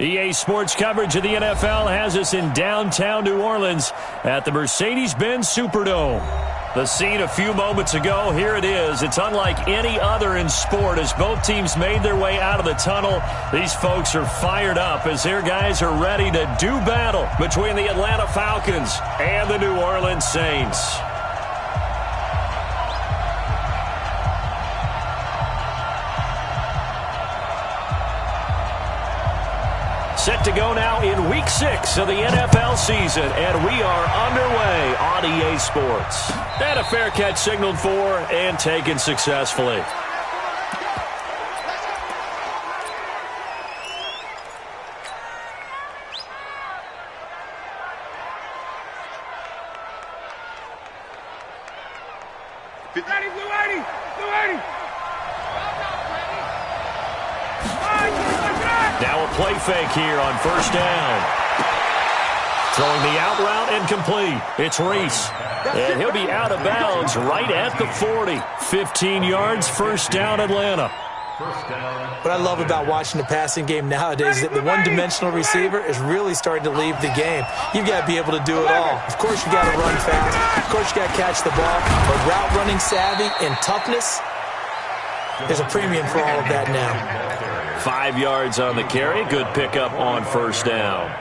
EA Sports coverage of the NFL has us in downtown New Orleans at the Mercedes-Benz Superdome. The scene a few moments ago, here it is. It's unlike any other in sport as both teams made their way out of the tunnel. These folks are fired up as their guys are ready to do battle between the Atlanta Falcons and the New Orleans Saints. Set to go now in Week 6 of the NFL season, and we are underway on EA Sports. And a fair catch signaled for and taken successfully. Now a play fake here on first down. Throwing the out route incomplete. It's Reese. And he'll be out of bounds right at the 40. 15 yards, first down Atlanta. What I love about watching the passing game nowadays is that the one-dimensional receiver is really starting to leave the game. You've got to be able to do it all. Of course, you got to run fast. Of course, you got to catch the ball. But route running savvy and toughness, there's a premium for all of that now. 5 yards on the carry. Good pickup on first down.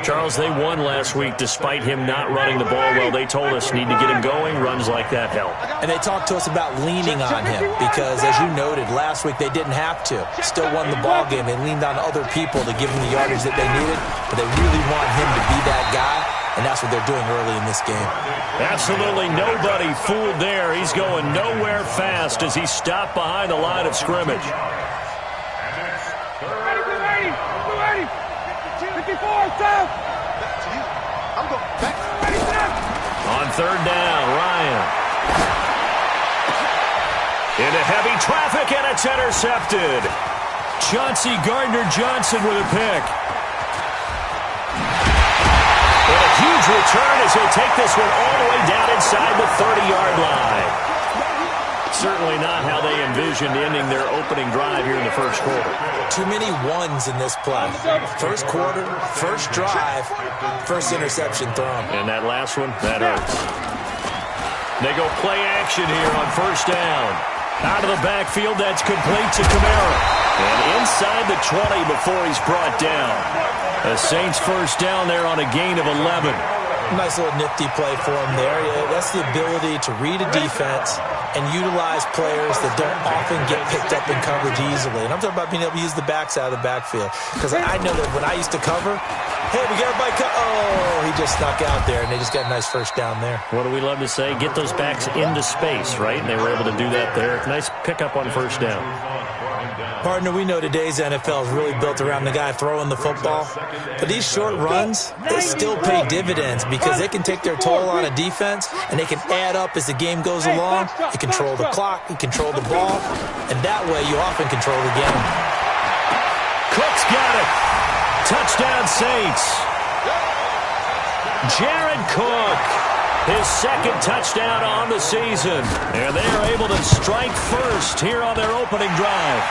Charles, they won last week despite him not running the ball well. They told us need to get him going. Runs like that help. And they talked to us about leaning on him because, as you noted, last week they didn't have to. Still won the ball game. They leaned on other people to give them the yardage that they needed, but they really want him to be that guy, and that's what they're doing early in this game. Absolutely nobody fooled there. He's going nowhere fast as he stopped behind the line of scrimmage. On third down, Ryan. Into heavy traffic, and it's intercepted. Chauncey Gardner-Johnson with a pick. And a huge return as he'll take this one all the way down inside the 30-yard line. Certainly not how they envisioned ending their opening drive here in the first quarter. Too many ones in this play. First quarter, first drive, first interception thrown. And that last one, that hurts. They go play action here on first down. Out of the backfield, that's complete to Kamara. And inside the 20 before he's brought down. The Saints first down there on a gain of 11. Nice little nifty play for him there. Yeah, that's the ability to read a defense and utilize players that don't often get picked up in coverage easily. And I'm talking about being able to use the backside of the backfield. Because I know that when I used to cover, hey, we got a bike. Oh, he just snuck out there, and they just got a nice first down there. What do we love to say? Get those backs into space, right? And they were able to do that there. Nice pickup on first down. Partner, we know today's NFL is really built around the guy throwing the football. But these short runs, they still pay dividends because they can take their toll on a defense, and they can add up as the game goes along. You control the clock, you control the ball, and that way you often control the game. Cook's got it. Touchdown Saints. Jared Cook, his second touchdown on the season. And they are able to strike first here on their opening drive.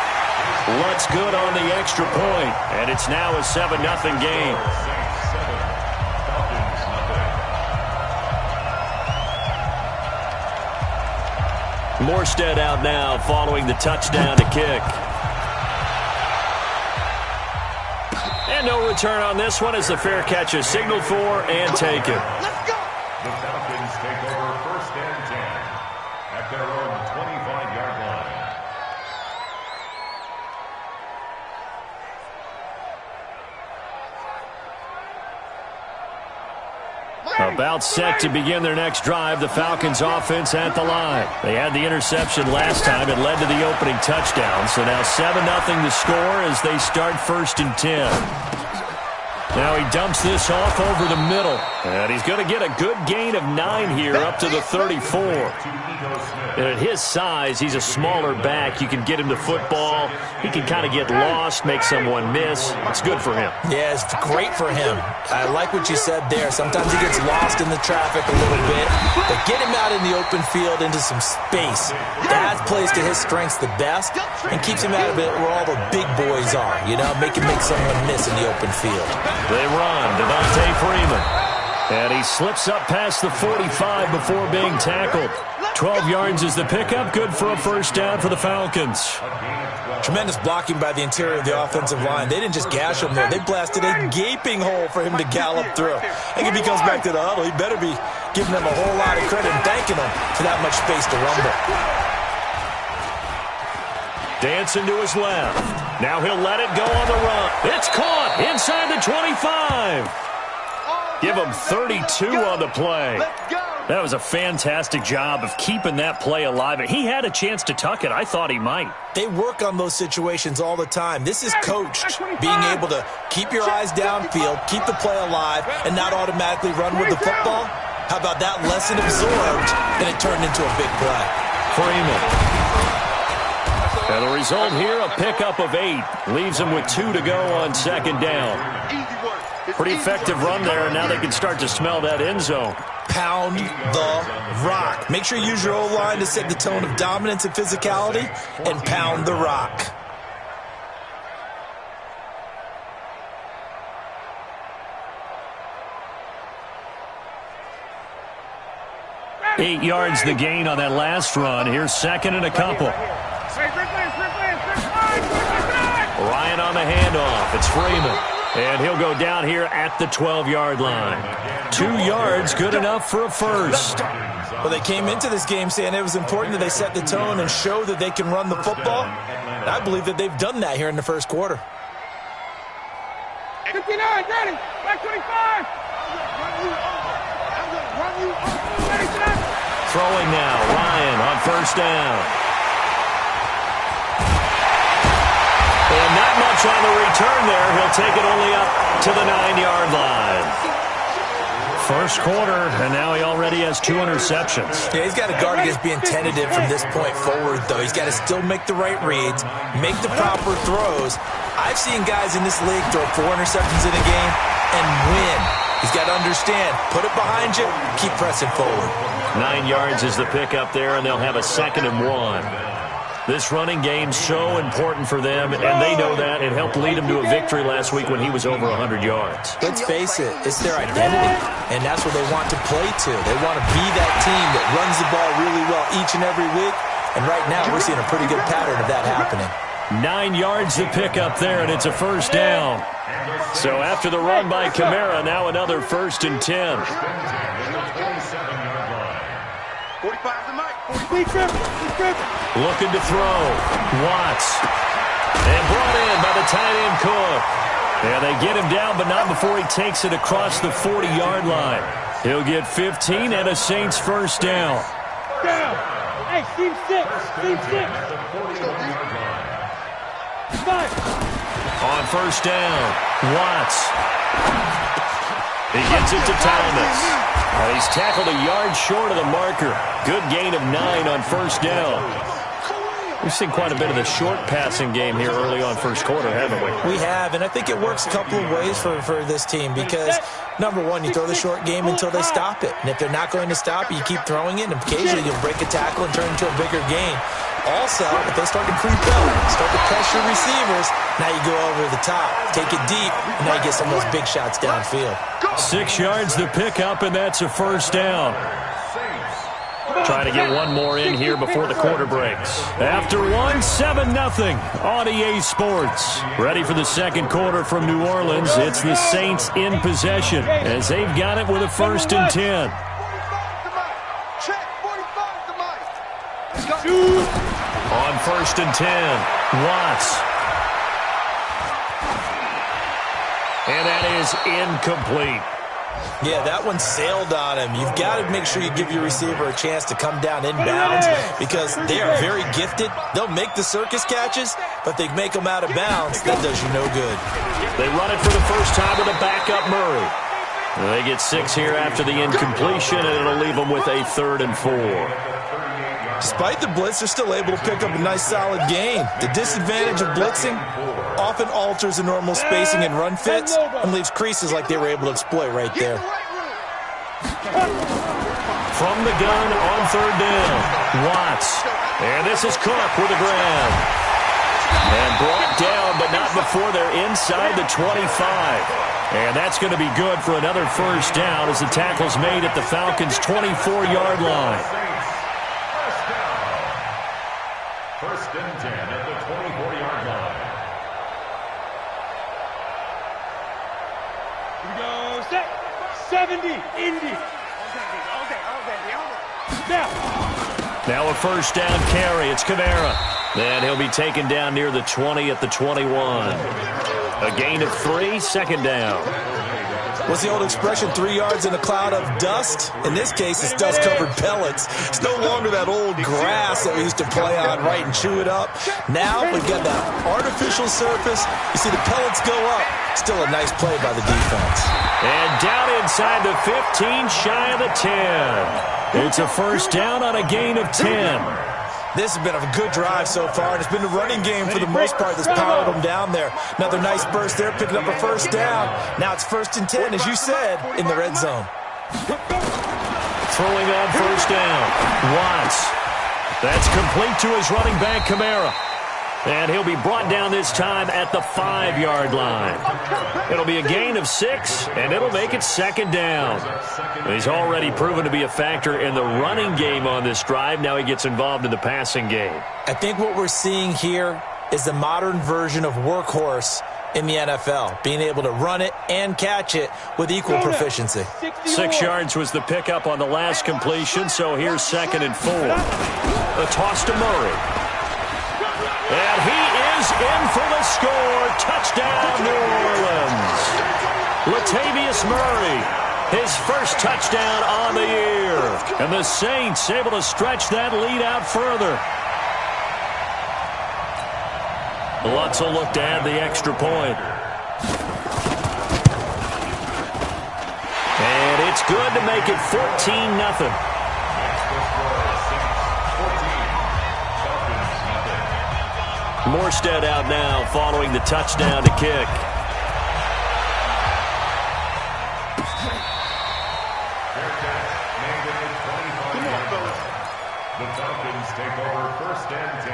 What's good on the extra point, and it's now a 7-0 game. Morstead out now following the touchdown to kick. And no return on this one as the fair catch is signaled for and taken. Let's go. The Falcons take over first and 10 at their own 25-yard line. About set to begin their next drive, the Falcons offense at the line. They had the interception last time. It led to the opening touchdown. So now 7-0 to score as they start first and 10. Now he dumps this off over the middle. And he's going to get a good gain of 9 here up to the 34. And at his size, he's a smaller back. You can get him the football. He can kind of get lost, make someone miss. It's good for him. Yeah, it's great for him. I like what you said there. Sometimes he gets lost in the traffic a little bit. But get him out in the open field into some space. That's plays to his strengths the best and keeps him out of it where all the big boys are, you know, make someone miss in the open field. They run, Devontae Freeman. And he slips up past the 45 before being tackled. 12 yards is the pickup, good for a first down for the Falcons. Tremendous blocking by the interior of the offensive line. They didn't just gash him there. They blasted a gaping hole for him to gallop through. I think if he comes back to the huddle, he better be giving them a whole lot of credit and thanking them for that much space to rumble. Dancing to his left. Now he'll let it go on the run. It's caught inside the 25. Give him 32 on the play. That was a fantastic job of keeping that play alive. He had a chance to tuck it. I thought he might. They work on those situations all the time. This is coached, being able to keep your eyes downfield, keep the play alive, and not automatically run with the football. How about that lesson absorbed, and it turned into a big play? Freeman. And the result here, a pickup of 8. Leaves him with 2 to go on second down. Pretty effective run there, and now they can start to smell that end zone. Pound the rock. Make sure you use your O-line to set the tone of dominance and physicality, and pound the rock. Eight yards the gain on that last run. Here's second and a couple. Ryan on the handoff. It's Freeman. And he'll go down here at the 12-yard line. 2 yards, good enough for a first. Well, they came into this game saying it was important that they set the tone and show that they can run the football. And I believe that they've done that here in the first quarter. 59, ready, back 25. Throwing now, Ryan on first down. And not much on the return there. He'll take it only up to the 9-yard line. First quarter, and now he already has 2 interceptions. Yeah, he's got to guard against being tentative from this point forward, though. He's got to still make the right reads, make the proper throws. I've seen guys in this league throw 4 interceptions in a game and win. He's got to understand, put it behind you, keep pressing forward. 9 yards is the pickup there, and they'll have a 2nd and 1. This running game's so important for them, and they know that. It helped lead them to a victory last week when he was over 100 yards. Let's face it, it's their identity, and that's what they want to play to. They want to be that team that runs the ball really well each and every week, and right now we're seeing a pretty good pattern of that happening. 9 yards to pick up there, and it's a first down. So after the run by Kamara, now another 1st and 10. 45 to Mike. 45. Looking to throw. Watts. And brought in by the tight end Cook. And they get him down, but not before he takes it across the 40-yard line. He'll get 15 and a Saints first down. Down. Hey, team 6. Team 6. 5. On first down, Watts. He gets it to Thomas. And he's tackled a yard short of the marker. Good gain of 9 on first down. We've seen quite a bit of the short passing game here early on first quarter, haven't we? We have, and I think it works a couple of ways for this team because, number one, you throw the short game until they stop it. And if they're not going to stop it, you keep throwing it, and occasionally you'll break a tackle and turn it into a bigger gain. Also, if they start to creep up, start to pressure receivers, now you go over the top, take it deep, and now you get some of those big shots downfield. 6 yards the pickup, and that's a first down. Trying to get one more in here before the quarter breaks. After one, 7-0 on EA Sports. Ready for the second quarter from New Orleans. It's the Saints in possession as they've got it with a 1st and 10. On 1st and 10, Watts. And that is incomplete. Yeah, that one sailed on him. You've got to make sure you give your receiver a chance to come down inbounds because they are very gifted. They'll make the circus catches, but they make them out of bounds. That does you no good. They run it for the first time with a backup Murray. They get 6 here after the incompletion, and it'll leave them with a 3rd and 4. Despite the blitz, they're still able to pick up a nice, solid gain. The disadvantage of blitzing often alters the normal spacing and run fits and leaves creases like they were able to exploit right there. From the gun on 3rd down. Watts. And this is Cook with the grab. And brought down, but not before they're inside the 25. And that's going to be good for another first down as the tackle's made at the Falcons' 24-yard line. First and 10 at the 24-yard line. Here we go. Set. 70. Indy. Now a first down carry. It's Kamara. Then he'll be taken down near the 20 at the 21. A gain of 3, second down. What's the old expression, 3 yards in a cloud of dust? In this case, it's dust-covered pellets. It's no longer that old grass that we used to play on, right, and chew it up. Now we've got that artificial surface. You see the pellets go up. Still a nice play by the defense. And down inside the 15, shy of the 10. It's a first down on a gain of 10. This has been a good drive so far, and it's been a running game for the most part that's powered them down there. Another nice burst there, picking up a first down. Now it's first and 10, as you said, in the red zone. Throwing on first down. Watts. That's complete to his running back, Kamara. And he'll be brought down this time at the 5-yard line. It'll be a gain of 6, and it'll make it second down. He's already proven to be a factor in the running game on this drive. Now he gets involved in the passing game. I think what we're seeing here is the modern version of workhorse in the NFL, being able to run it and catch it with equal proficiency. 6 yards was the pickup on the last completion, so here's second and 4. A toss to Murray. And he is in for the score. Touchdown, New Orleans. Latavius Murray, his first touchdown on the year. And the Saints able to stretch that lead out further. Lutz will look to add the extra point. And it's good to make it 14-0. Morstead out now following the touchdown to kick. The Falcons take over first and 10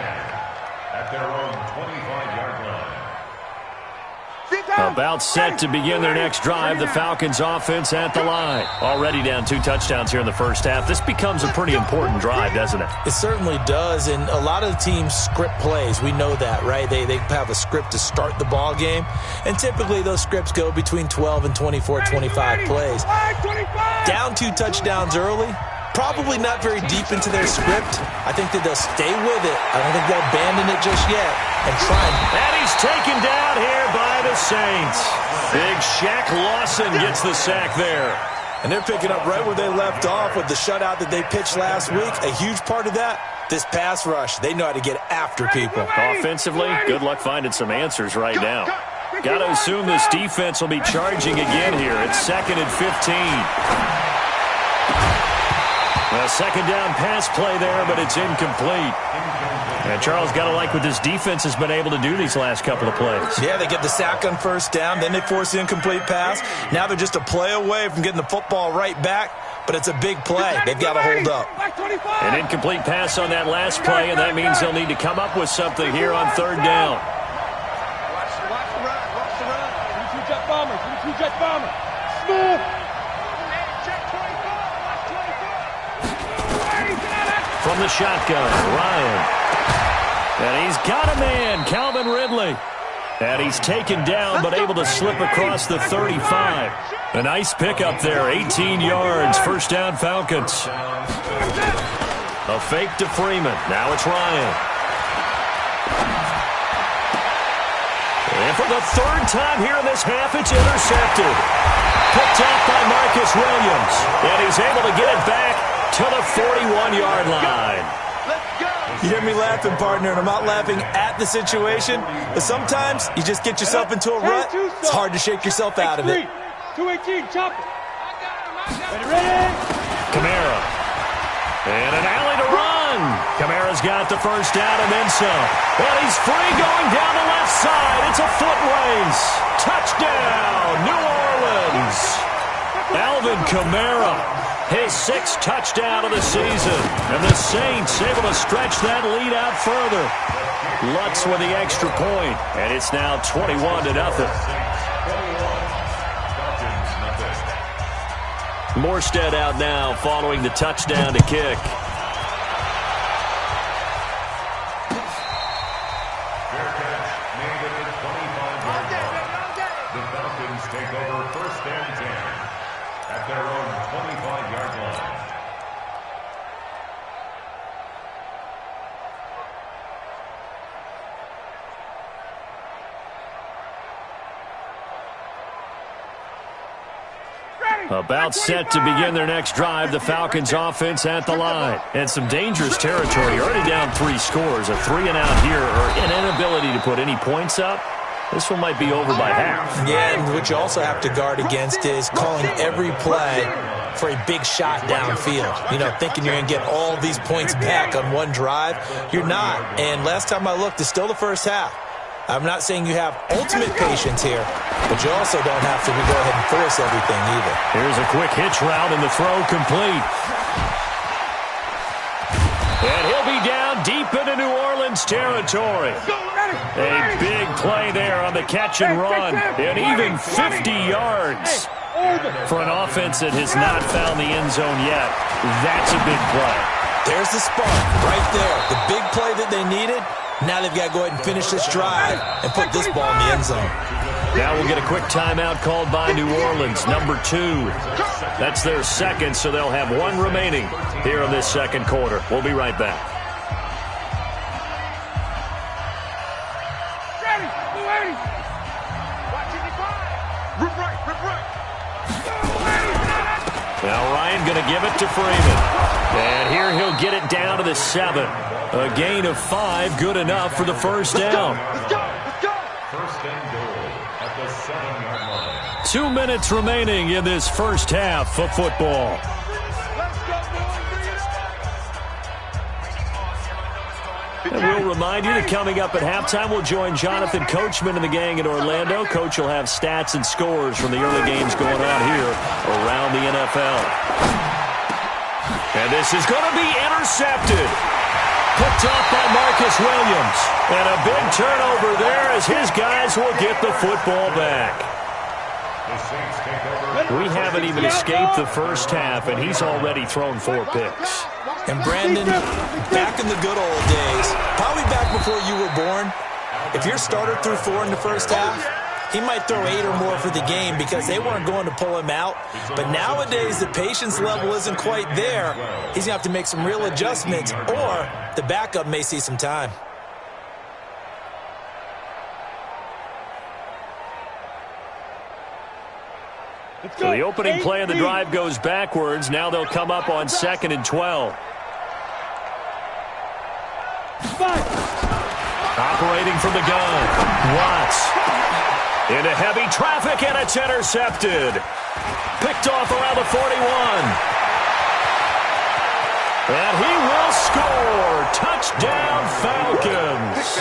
at their own 25-yard line. About set to begin their next drive. The Falcons offense at the line. Already down 2 touchdowns here in the first half. This becomes a pretty important drive, doesn't it? It certainly does, and a lot of the teams script plays. We know that, right? They have a script to start the ball game, and typically those scripts go between 12 and 24, 25 plays. Down 2 touchdowns early, probably not very deep into their script. I think that they'll stay with it. I don't think they'll abandon it just yet and try. And he's taken down here by the Saints. Big Shaq Lawson gets the sack there. And they're picking up right where they left off with the shutout that they pitched last week. A huge part of that, this pass rush. They know how to get after people. Offensively, good luck finding some answers right now. Got to assume this defense will be charging again here. It's second and 15. A second down pass play there, but it's incomplete. And Charles, got to like what this defense has been able to do these last couple of plays. Yeah, they get the sack on first down, then they force the incomplete pass. Now they're just a play away from getting the football right back, but it's a big play. They've got to hold up. An incomplete pass on that last play, and that means they'll need to come up with something here on third down. Watch the run. Watch the run. 22 jet bomber. 22 jet bomber. Smooth. From the shotgun, Ryan. And he's got a man, Calvin Ridley. And he's taken down, but able to slip across the 35. A nice pickup there, 18 yards, first down Falcons. A fake to Freeman. Now it's Ryan. And for the third time here in this half, it's intercepted. Picked off by Marcus Williams. And he's able to get it back to the 41-yard line. You hear me laughing, partner, and I'm not laughing at the situation, but sometimes you just get yourself into a rut. It's hard to shake yourself out of it. 218, chop it. Ready? Kamara. And an alley to run. Kamara's got the first down and then some. And he's free going down the left side. It's a foot race. Touchdown, New Orleans. Alvin Kamara. His 6th touchdown of the season. And the Saints able to stretch that lead out further. Lutz with the extra point, and it's now 21-0. Morstead out now following the touchdown to kick. Fair catch made at the 25-yard line. The Falcons take over 1st and 10 at their own 25-yard line. About set to begin their next drive, the Falcons offense at the line. And some dangerous territory. Already down 3 scores. A 3-and-out here, or an inability to put any points up. This one might be over by half. Yeah, and what you also have to guard against is calling every play for a big shot downfield. You know, thinking you're going to get all these points back on one drive. You're not. And last time I looked, it's still the first half. I'm not saying you have ultimate patience here, but you also don't have to go ahead and force everything either. Here's a quick hitch route, and the throw complete. And he'll be down deep into New Orleans territory. A big play there on the catch and run, and even 50 yards. For an offense that has not found the end zone yet, that's a big play. There's the spark right there. The big play that they needed. Now they've got to go ahead and finish this drive and put this ball in the end zone. Now we'll get a quick timeout called by New Orleans, number 2. That's their 2nd, so they'll have 1 remaining here in this 2nd quarter. We'll be right back. Ready, ready. Watch it, rip right, rip right. Now Ryan going to give it to Freeman. And here he'll get it down to the 7. A gain of 5, good enough for the first down. Let's go, let's go. 1st and goal at the 7-yard line. 2 minutes remaining in this first half of football. Let's go, boys. And we'll remind you that coming up at halftime, we'll join Jonathan Coachman and the gang in Orlando. Coach will have stats and scores from the early games going on here around the NFL. And this is going to be intercepted. Picked off by Marcus Williams. And a big turnover there as his guys will get the football back. We haven't even escaped the first half, and he's already thrown 4 picks. And Brandon, back in the good old days, probably back before you were born, if your starter threw 4 in the first half, he might throw 8 or more for the game because they weren't going to pull him out. But nowadays, the patience level isn't quite there. He's going to have to make some real adjustments, or the backup may see some time. So the opening play of the drive goes backwards. Now they'll come up on 2nd and 12. Operating from the gun, Watts. Into heavy traffic, and it's intercepted. Picked off around the 41. And he will score. Touchdown, Falcons.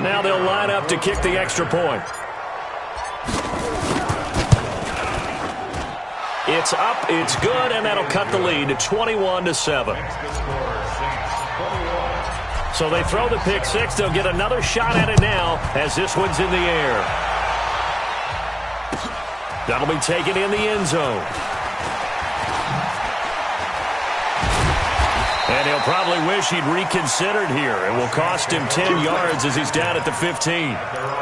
Now they'll line up to kick the extra point. It's up, it's good, and that'll cut the lead to 21-7. So they throw the pick 6. They'll get another shot at it now as this one's in the air. That'll be taken in the end zone. And he'll probably wish he'd reconsidered here. It will cost him 10 yards as he's down at the 15.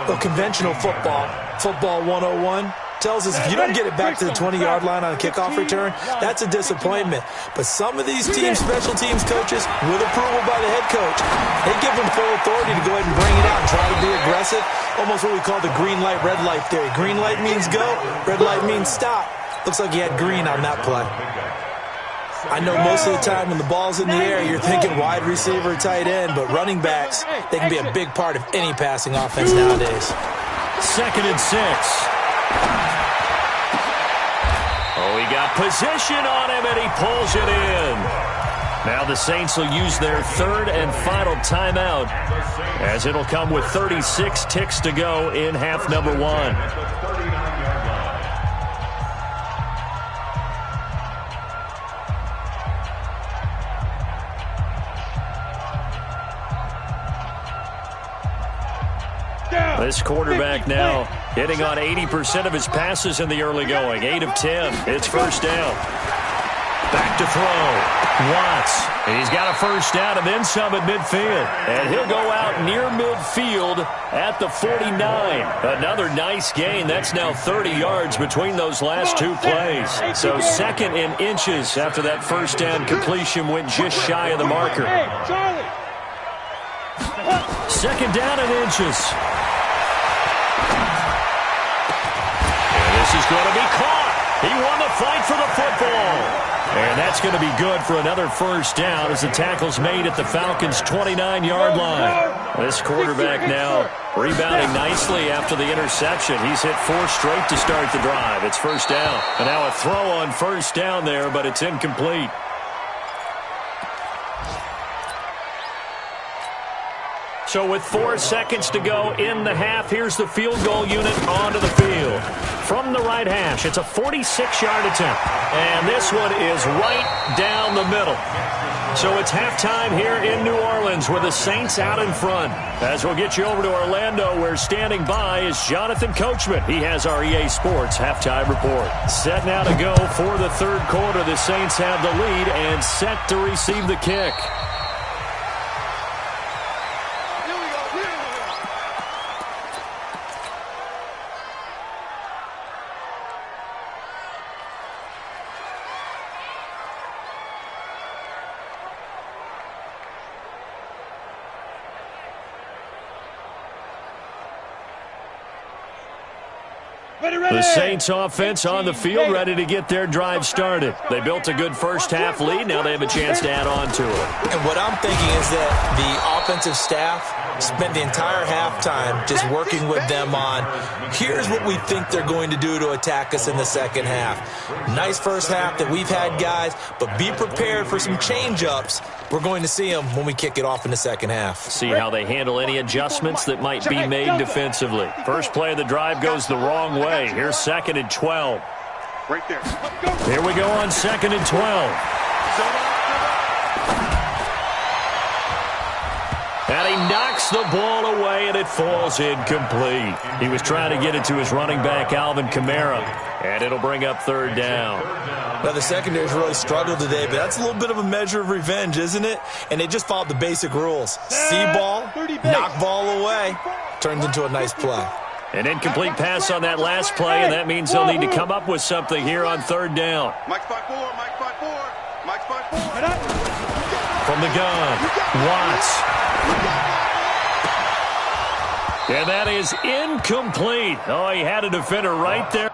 Well, conventional football 101, tells us if you don't get it back to the 20-yard line on a kickoff return, that's a disappointment. But some of these teams, special teams coaches, with approval by the head coach, they give them full authority to go ahead and bring it out and try to be aggressive, almost what we call the green light, red light theory. Green light means go, red light means stop. Looks like he had green on that play. I know most of the time when the ball's in the air, you're thinking wide receiver, tight end, but running backs, they can be a big part of any passing offense nowadays. 2nd and 6. Oh, he got position on him, and he pulls it in. Now the Saints will use their 3rd and final timeout, as it'll come with 36 ticks to go in half number 1. This quarterback now hitting on 80% of his passes in the early going. 8 of 10. It's first down. Back to throw. Watts. He's got a first down and then some at midfield. And he'll go out near midfield at the 49. Another nice gain. That's now 30 yards between those last two plays. So second in inches after that first down completion went just shy of the marker. Second down in inches. And this is going to be caught. He won the fight for the football. And that's going to be good for another first down as the tackle's made at the Falcons' 29-yard line. This quarterback now rebounding nicely after the interception. He's hit 4 straight to start the drive. It's first down. And now a throw on first down there, but it's incomplete. So with 4 seconds to go in the half, here's the field goal unit onto the field. From the right hash, it's a 46-yard attempt. And this one is right down the middle. So it's halftime here in New Orleans with the Saints out in front. As we'll get you over to Orlando, where standing by is Jonathan Coachman. He has our EA Sports halftime report. Set now to go for the third quarter. The Saints have the lead and set to receive the kick. The Saints offense on the field, ready to get their drive started. They built a good first half lead. Now they have a chance to add on to it. And what I'm thinking is that the offensive staff spent the entire halftime just working with them on, here's what we think they're going to do to attack us in the second half. Nice first half that we've had, guys, but be prepared for some change-ups. We're going to see them when we kick it off in the second half. See how they handle any adjustments that might be made defensively. First play of the drive goes the wrong way. Here's second and 12. Right there. Here we go on second and 12. And he knocks the ball away, and it falls incomplete. He was trying to get it to his running back, Alvin Kamara, and it'll bring up third down. Now, the secondary's really struggled today, but that's a little bit of a measure of revenge, isn't it? And they just followed the basic rules. See ball, knock ball away, turns into a nice play. An incomplete pass on that last play, and that means they'll need to come up with something here on third down. Mike 5-4, Mike 5-4, Mike 5-4. From the gun, Watts. And that is incomplete. Oh, he had a defender right there.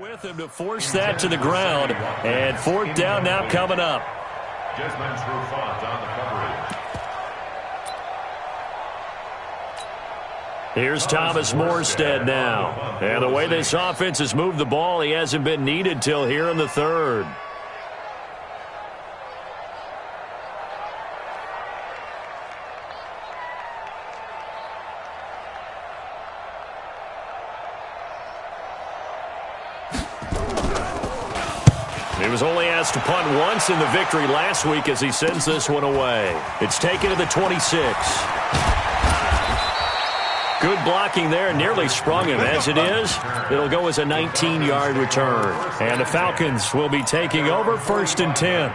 With him to force that to the ground. And fourth down now coming up. Desmond Trufant on the coverage. Here's Thomas Morstead now. And the way this offense has moved the ball, he hasn't been needed till here in the third. He was only asked to punt once in the victory last week as he sends this one away. It's taken to the 26. Good blocking there, nearly sprung him. As it is, it'll go as a 19-yard return. And the Falcons will be taking over first and 10.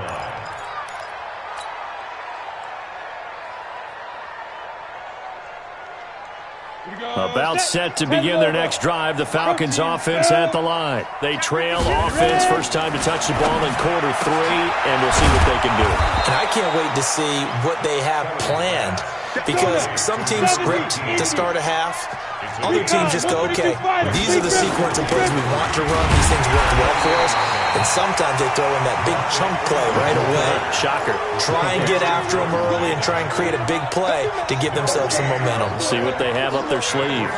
About set to begin their next drive. The Falcons offense at the line. They trail offense. First time to touch the ball in quarter 3, and we'll see what they can do. And I can't wait to see what they have planned. because some teams script to start a half. Other teams just go, okay, these are the sequence of plays we want to run. These things work well for us. And sometimes they throw in that big chunk play right away. Shocker. Try and get after them early and try and create a big play to give themselves some momentum. See what they have up their sleeve.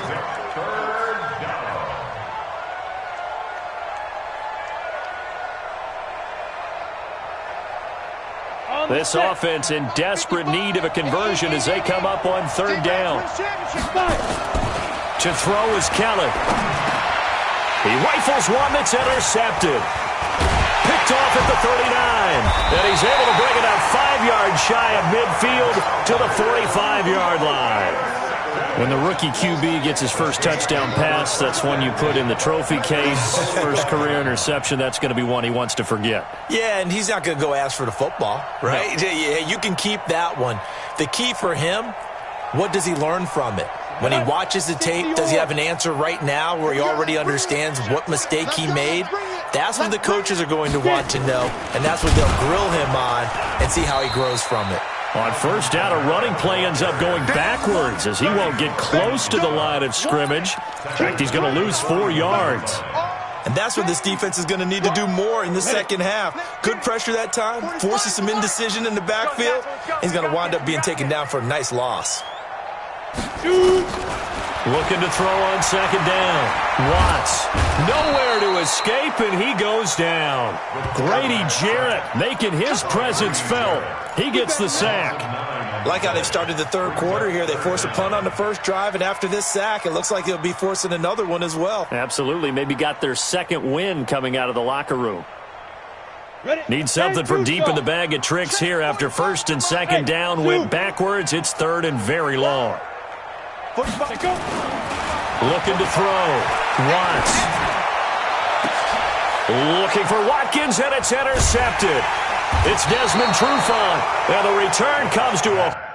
This offense in desperate need of a conversion as they come up on third down. To throw is Kelly. He rifles one that's intercepted. Picked off at the 39. And he's able to bring it up 5 yards shy of midfield to the 45-yard line. When the rookie QB gets his first touchdown pass, that's one you put in the trophy case. First career interception, that's going to be one he wants to forget. Yeah, and he's not going to go ask for the football, right? No. Yeah, you can keep that one. The key for him, what does he learn from it? When he watches the tape, does he have an answer right now where he already understands what mistake he made? That's what the coaches are going to want to know, and that's what they'll grill him on and see how he grows from it. On first down, a running play ends up going backwards as he won't get close to the line of scrimmage. In fact, he's going to lose 4 yards. And that's what this defense is going to need to do more in the second half. Good pressure that time, forces some indecision in the backfield. He's going to wind up being taken down for a nice loss. Looking to throw on second down. Watts, nowhere to escape, and he goes down. Grady Jarrett making his presence felt. He gets the sack. Like how they've started the third quarter here. They force a punt on the first drive, and after this sack, it looks like they'll be forcing another one as well. Absolutely. Maybe got their second win coming out of the locker room. Need something from deep in the bag of tricks here after first and second down went backwards. It's third and very long. Looking to throw. Watts. Looking for Watkins, and it's intercepted. It's Desmond Trufant, and the return comes to a...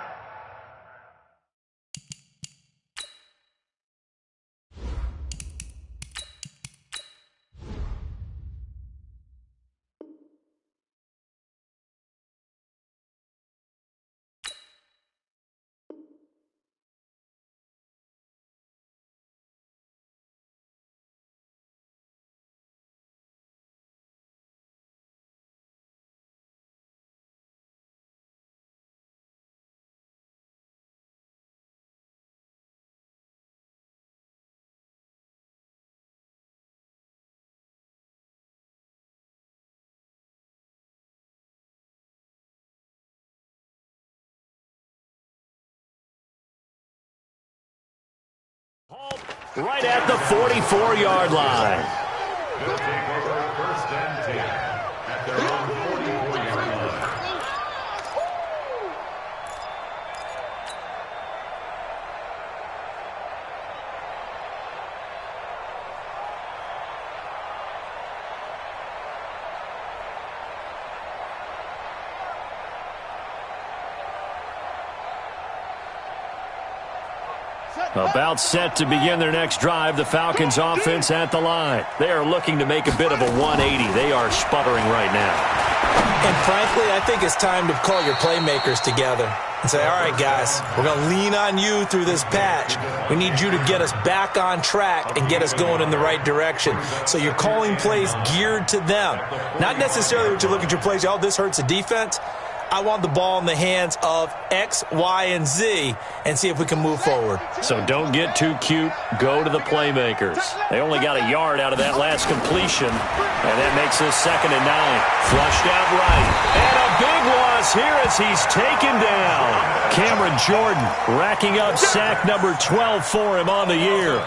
Right at the 44-yard line. They'll take over first and 10 at their own 44-yard line. About set to begin their next drive, the Falcons offense at the line. They are looking to make a bit of a 180. They are sputtering right now. And frankly, I think it's time to call your playmakers together and say, all right, guys, we're going to lean on you through this patch. We need you to get us back on track and get us going in the right direction. So you're calling plays geared to them. Not necessarily what you look at your plays, oh, this hurts the defense. I want the ball in the hands of X, Y, and Z and see if we can move forward. So don't get too cute. Go to the playmakers. They only got a yard out of that last completion, and that makes this 2nd and 9. Flushed out right. And a big loss here as he's taken down. Cameron Jordan racking up sack number 12 for him on the year.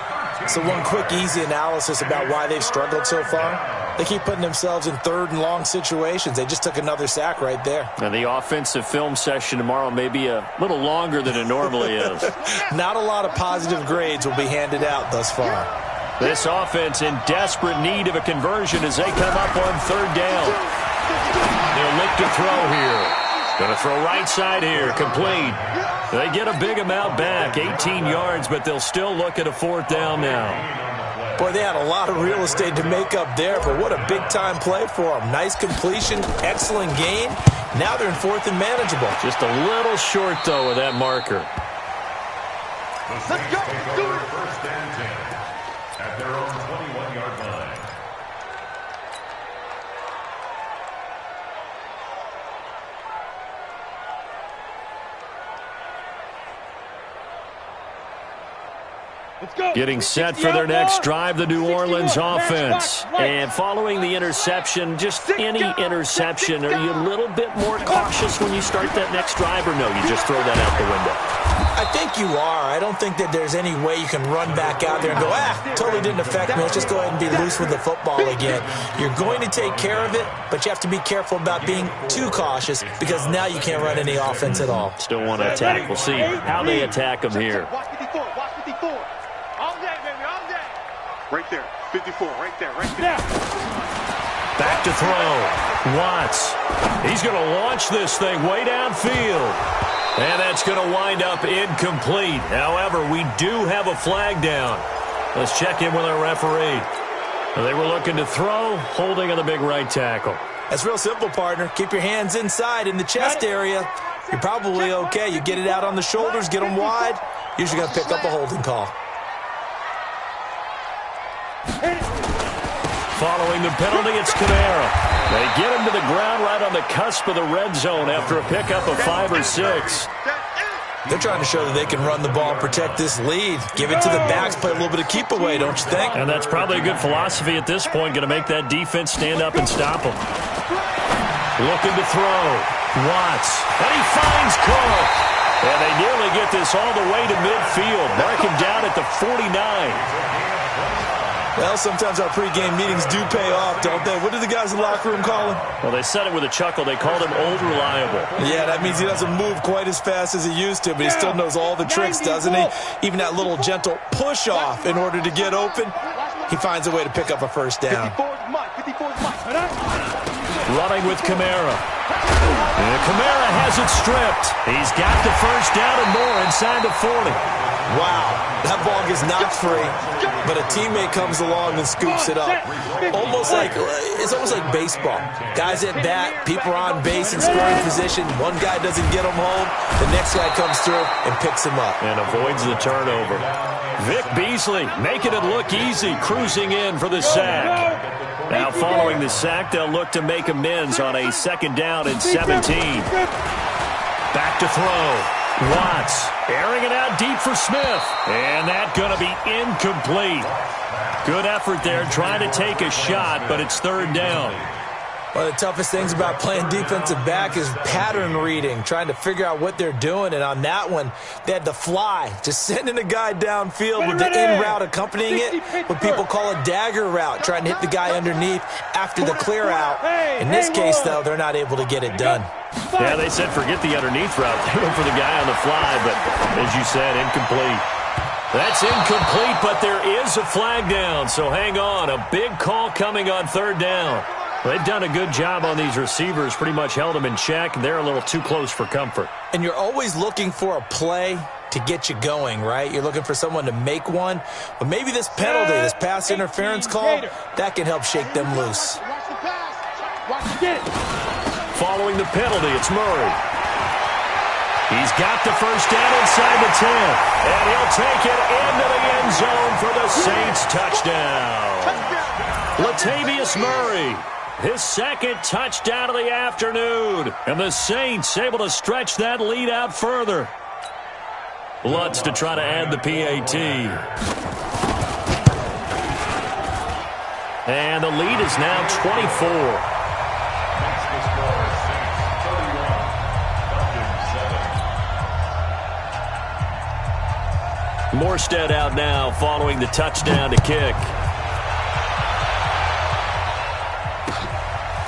So one quick, easy analysis about why they've struggled so far. They keep putting themselves in third and long situations. They just took another sack right there. And the offensive film session tomorrow may be a little longer than it normally is. Not a lot of positive grades will be handed out thus far. This offense in desperate need of a conversion as they come up on third down. They'll look to throw here. Going to throw right side here, complete. They get a big amount back, 18 yards, but they'll still look at a 4th down now. Boy, they had a lot of real estate to make up there, but what a big-time play for them. Nice completion, excellent gain. Now they're in 4th and manageable. Just a little short, though, with that marker. The Saints take over first and 10 at their own 21-yard line. Getting set for their next drive, the New Orleans offense. And following the interception, just any interception, are you a little bit more cautious when you start that next drive, or no, you just throw that out the window? I think you are. I don't think that there's any way you can run back out there and go, totally didn't affect me. Let's just go ahead and be loose with the football again. You're going to take care of it, but you have to be careful about being too cautious because now you can't run any offense at all. Still want to attack. We'll see how they attack them here. Watch 54, watch 54. All day, baby, all day. Right there, 54, right there, right there. Back to throw. Watts. He's going to launch this thing way downfield. And that's going to wind up incomplete. However, we do have a flag down. Let's check in with our referee. They were looking to throw, holding on the big right tackle. That's real simple, partner. Keep your hands inside in the chest area. You're probably okay. You get it out on the shoulders, get them wide. Usually going to pick up a holding call. Following the penalty, it's Kamara. They get him to the ground right on the cusp of the red zone after a pickup of 5 or 6. They're trying to show that they can run the ball and protect this lead. Give it to the backs, play a little bit of keep away, don't you think? And that's probably a good philosophy at this point, going to make that defense stand up and stop them. Looking to throw. Watts. And he finds Cook. And they nearly get this all the way to midfield. Mark him down at the 49. Well, sometimes our pregame meetings do pay off, don't they? What do the guys in the locker room call him? Well, they said it with a chuckle. They called him Old Reliable. Yeah, that means he doesn't move quite as fast as he used to, but he still knows all the tricks, doesn't he? Even that little gentle push-off in order to get open, he finds a way to pick up a first down. 54's mine. Running with Kamara. And Kamara has it stripped. He's got the first down and more inside the 40. Wow, that ball gets knocked free, but a teammate comes along and scoops it up. It's almost like baseball. Guys at bat, people are on base in scoring position. One guy doesn't get him home, the next guy comes through and picks him up. And avoids the turnover. Vic Beasley making it look easy, cruising in for the sack. Now following the sack, they'll look to make amends on a second down and 17. Back to throw. Watts airing it out deep for Smith. And that's going to be incomplete. Good effort there trying to take a shot, but it's third down. One of the toughest things about playing defensive back is pattern reading, trying to figure out what they're doing. And on that one, they had to fly, just sending a guy downfield with the in route accompanying it, what people call a dagger route, trying to hit the guy underneath after the clear out. In this case, though, they're not able to get it done. Yeah, they said forget the underneath route. They went for the guy on the fly, but as you said, incomplete. That's incomplete, but there is a flag down, so hang on. A big call coming on third down. They've done a good job on these receivers, pretty much held them in check. They're a little too close for comfort. And you're always looking for a play to get you going, right? You're looking for someone to make one. But maybe this penalty, this pass interference call, that can help shake them loose. Following the penalty, it's Murray. He's got the first down inside the 10. And he'll take it into the end zone for the Saints touchdown. Latavius Murray. His second touchdown of the afternoon. And the Saints able to stretch that lead out further. Lutz to try to add the PAT. And the lead is now 24. Morstead out now following the touchdown to kick.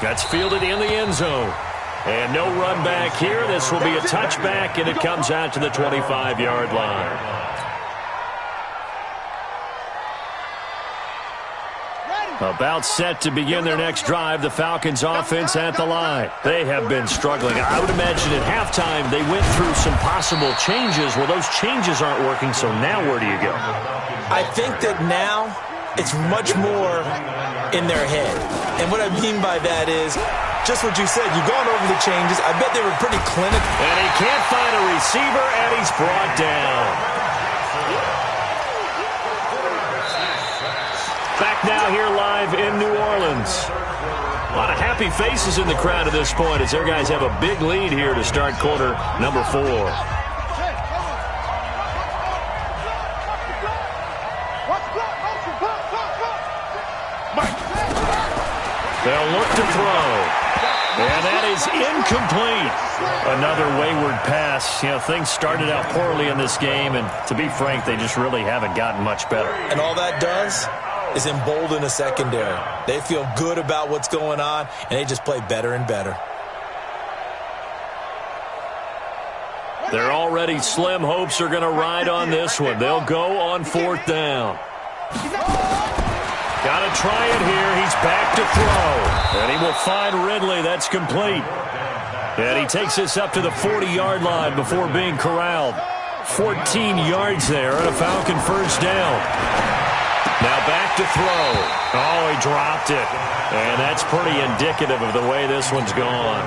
That's fielded in the end zone. And no run back here. This will be a touchback, and it comes out to the 25-yard line. About set to begin their next drive, the Falcons offense at the line. They have been struggling. I would imagine at halftime they went through some possible changes. Well, those changes aren't working, so now where do you go? I think that now it's much more in their head. And what I mean by that is just what you said. You've gone over the changes. I bet they were pretty clinical. And he can't find a receiver, and he's brought down. happy faces in the crowd at this point as their guys have a big lead here to start quarter number 4. They'll look to throw. And that is incomplete. Another wayward pass. You know, things started out poorly in this game, and to be frank, they just really haven't gotten much better. And all that does is embolden the secondary. They feel good about what's going on, and they just play better and better. Their already slim hopes are going to ride on this one. They'll go on 4th down. Got to try it here. He's back to throw. And he will find Ridley. That's complete. And he takes this up to the 40-yard line before being corralled. 14 yards there and a Falcon first down. Now back to throw. Oh, he dropped it. And that's pretty indicative of the way this one's gone.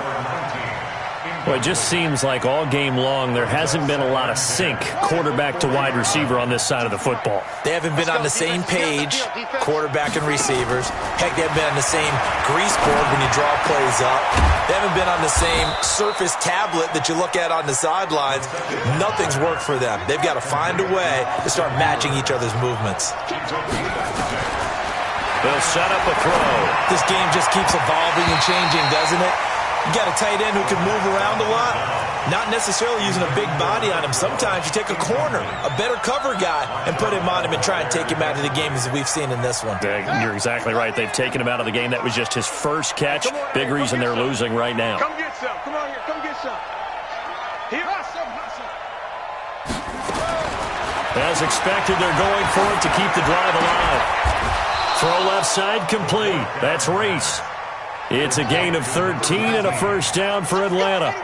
Well, it just seems like all game long there hasn't been a lot of sync quarterback to wide receiver on this side of the football. They haven't been on the same page, quarterback and receivers. Heck, they haven't been on the same grease board when you draw plays up. They haven't been on the same Surface tablet that you look at on the sidelines. Nothing's worked for them. They've got to find a way to start matching each other's movements. They'll set up a throw. This game just keeps evolving and changing, doesn't it? You got a tight end who can move around a lot, not necessarily using a big body on him. Sometimes you take a corner, a better cover guy, and put him on him and try and take him out of the game as we've seen in this one. Yeah, you're exactly right. They've taken him out of the game. That was just his first catch. Big reason they're losing right now. Come get some. Come on here. Come get some. Here. As expected, they're going for it to keep the drive alive. Throw left side complete. That's Reese. It's a gain of 13 and a first down for Atlanta.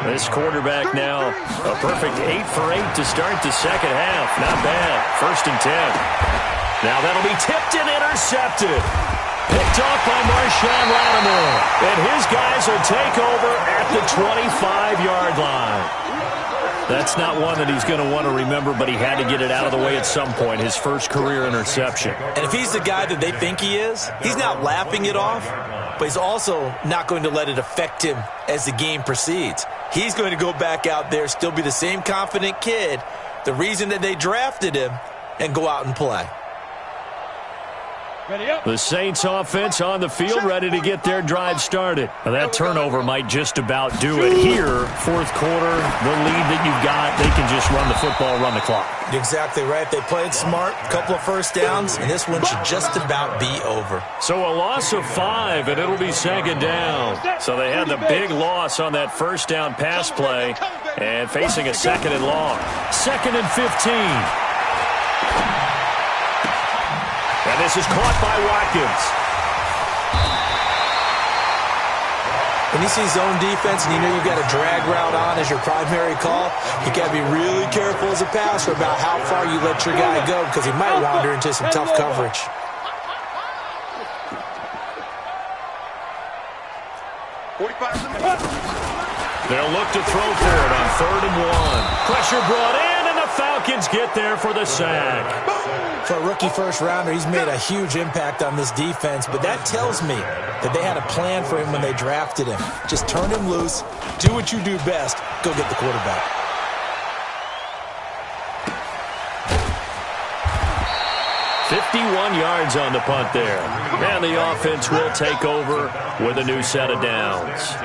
This quarterback now a perfect 8 for 8 to start the second half. Not bad. 1st and 10. Now that'll be tipped and intercepted. Picked off by Marshawn Lattimore. And his guys will take over at the 25-yard line. That's not one that he's going to want to remember, but he had to get it out of the way at some point, his first career interception. And if he's the guy that they think he is, he's not laughing it off, but he's also not going to let it affect him as the game proceeds. He's going to go back out there, still be the same confident kid, the reason that they drafted him, and go out and play. The Saints offense on the field, ready to get their drive started. Now, that turnover might just about do it here. 4th quarter, the lead that you've got, they can just run the football, run the clock. You're exactly right. They played smart, couple of first downs, and this one should just about be over. So a loss of 5, and it'll be 2nd down. So they had the big loss on that first down pass play, and facing a 2nd and long. 2nd and 15. And this is caught by Watkins. When you see zone defense and you know you've got a drag route on as your primary call, you got to be really careful as a passer about how far you let your guy go because he might wander into some tough coverage. They'll look to throw for it on 3rd and 1. Pressure brought in, and the Falcons get there for the sack. For a rookie first-rounder, he's made a huge impact on this defense, but that tells me that they had a plan for him when they drafted him. Just turn him loose, do what you do best, go get the quarterback. .51 yards on the punt there. And the offense will take over with a new set of downs.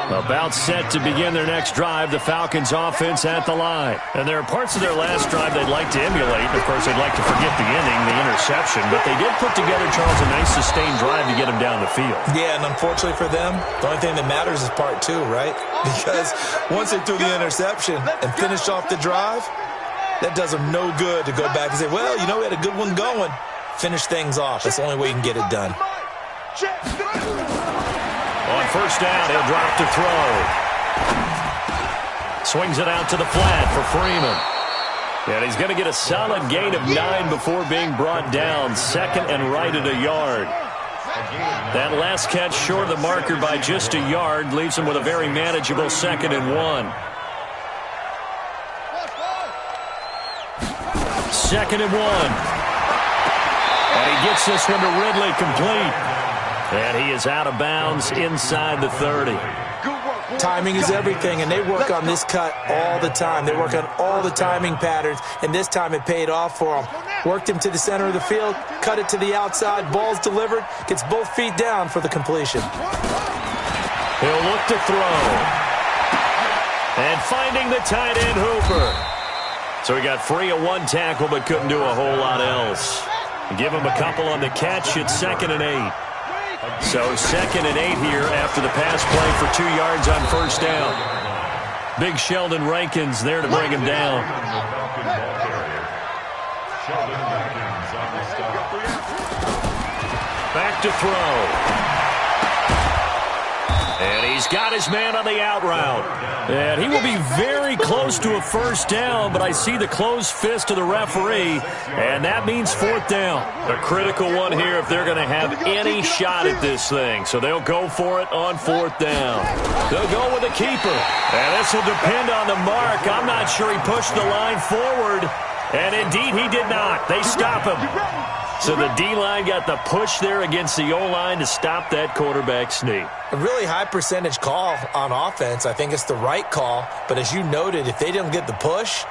About set to begin their next drive, the Falcons offense at the line. And there are parts of their last drive they'd like to emulate. Of course, they'd like to forget the inning, the interception. But they did put together, Charles, a nice sustained drive to get them down the field. Yeah, and unfortunately for them, the only thing that matters is part 2, right? Because once they threw the interception and finished off the drive, that does them no good to go back and say, well, you know, we had a good one going. Finish things off. That's the only way you can get it done. On first down, he'll drop to throw. Swings it out to the flat for Freeman. And he's going to get a solid gain of 9 before being brought down. 2nd and right at a yard. That last catch short of the marker by just a yard leaves him with a very manageable 2nd and 1. 2nd and 1. And he gets this one to Ridley complete. And he is out of bounds inside the 30. Timing is everything, and they work on this cut all the time. They work on all the timing patterns, and this time it paid off for them. Worked him to the center of the field, cut it to the outside, ball's delivered, gets both feet down for the completion. He'll look to throw. And finding the tight end, Hooper. So he got free of one tackle, but couldn't do a whole lot else. Give him a couple on the catch. It's 2nd and 8. So 2nd and 8 here after the pass play for 2 yards on first down. Big Sheldon Rankins there to bring him down. Back to throw. And he's got his man on the out route. And he will be very close to a first down, but I see the closed fist of the referee, and that means 4th down. A critical one here if they're going to have any shot at this thing. So they'll go for it on 4th down. They'll go with the keeper. And this will depend on the mark. I'm not sure he pushed the line forward. And indeed, he did not. They stop him. So the D-line got the push there against the O-line to stop that quarterback sneak. A really high percentage call on offense. I think it's the right call. But as you noted, if they didn't get the push,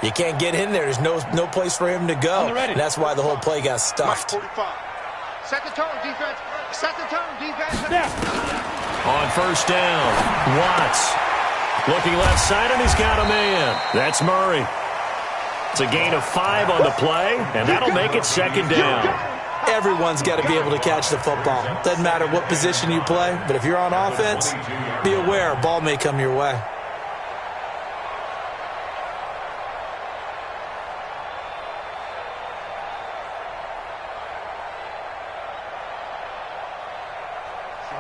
you can't get in there. There's no place for him to go. And that's why the whole play got stuffed. Set the tone, defense. Set the tone, defense. On first down, Watts. Looking left side, and he's got a man. That's Murray. It's a gain of 5 on the play, and that'll make it 2nd down. Everyone's got to be able to catch the football. Doesn't matter what position you play, but if you're on offense, be aware a ball may come your way.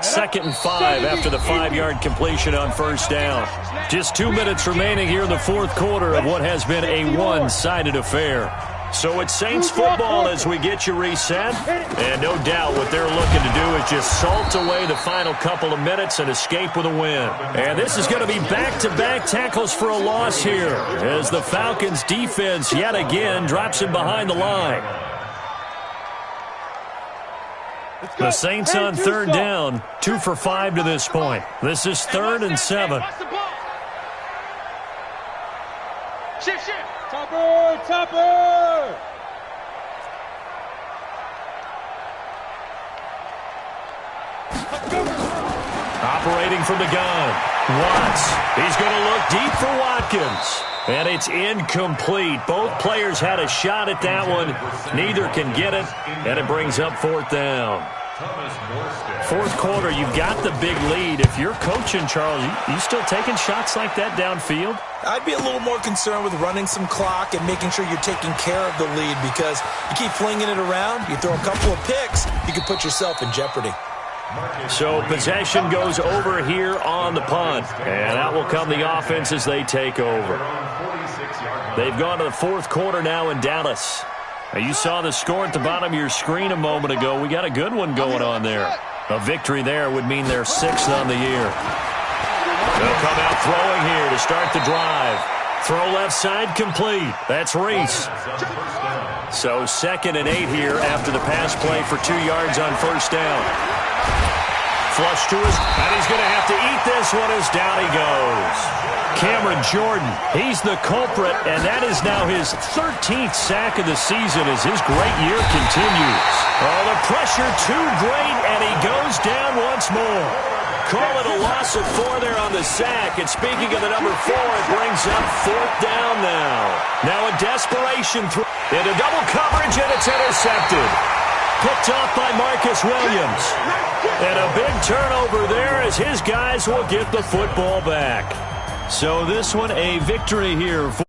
Second and 5 after the 5-yard completion on first down. Just 2 minutes remaining here in the 4th quarter of what has been a one-sided affair. So it's Saints football as we get you reset. And no doubt what they're looking to do is just salt away the final couple of minutes and escape with a win. And this is going to be back-to-back tackles for a loss here as the Falcons defense yet again drops him behind the line. The Saints on 3rd down, 2 for 5 to this point. This is 3rd and 7. Shift. Topper! Operating from the gun, Watts. He's going to look deep for Watkins. And it's incomplete. Both players had a shot at that one. Neither can get it, and it brings up 4th down. 4th quarter, you've got the big lead. If you're coaching, Charles, you still taking shots like that downfield? I'd be a little more concerned with running some clock and making sure you're taking care of the lead, because you keep flinging it around, you throw a couple of picks, you can put yourself in jeopardy. So possession goes over here on the punt, and that will come the offense as they take over. They've gone to the 4th quarter now in Dallas. Now, you saw the score at the bottom of your screen a moment ago. We got a good one going on there. A victory there would mean they're 6th on the year. They'll come out throwing here to start the drive. Throw left side complete. That's Reese. So 2nd and 8 here after the pass play for 2 yards on first down. Flush to his, and he's going to have to eat this one as down he goes. Cameron Jordan, he's the culprit, and that is now his 13th sack of the season as his great year continues. Oh, the pressure too great, and he goes down once more. Call it a loss of 4 there on the sack, and speaking of the number 4, it brings up 4th down now. Now a desperation throw into double coverage, and it's intercepted. Picked off by Marcus Williams. And a big turnover there as his guys will get the football back. So this one a victory here for